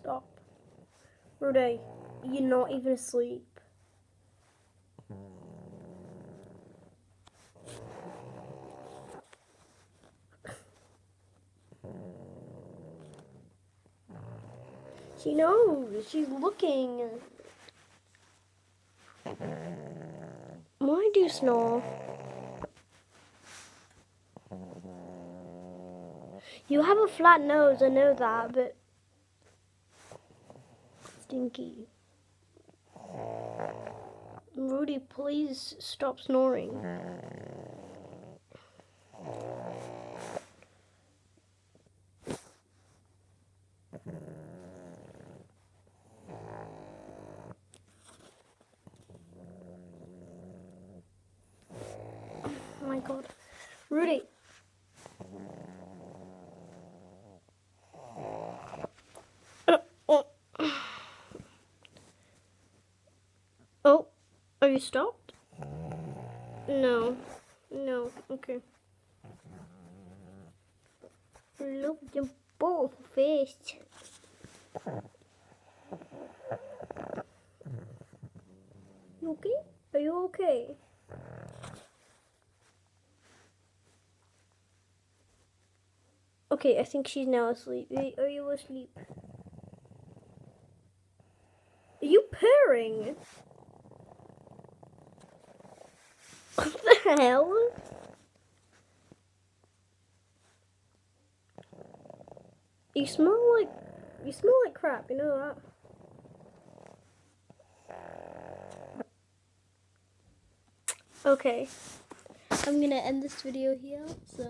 Stop. Rudy, you're not even asleep. She knows. She's looking. Why do you snore? You have a flat nose, I know that, but stinky. Rudy, please stop snoring. Oh my god. Rudy. Oh, are you stopped? No. No, okay. Look at them both face. You okay? Are you okay? Okay, I think she's now asleep. Are you asleep? Are you purring? What the hell? You smell like crap, you know that? Okay. I'm gonna end this video here, so